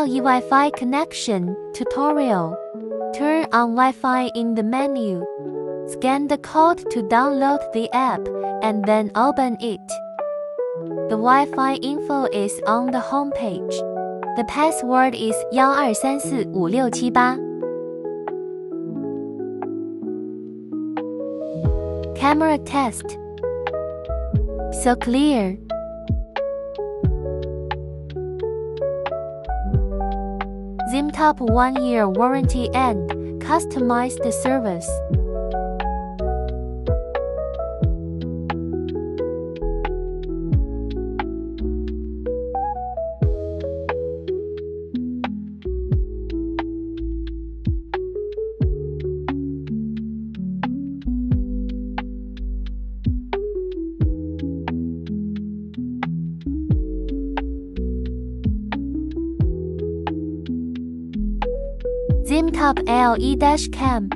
LE Wi-Fi connection tutorial. Turn on Wi-Fi in the menu. Scan the code to download the app, and then open it. The Wi-Fi info is on the home page. The password is 12345678. Camera test. So clear. ZimTop 1-year warranty and customized service. ZimTop LE-Cam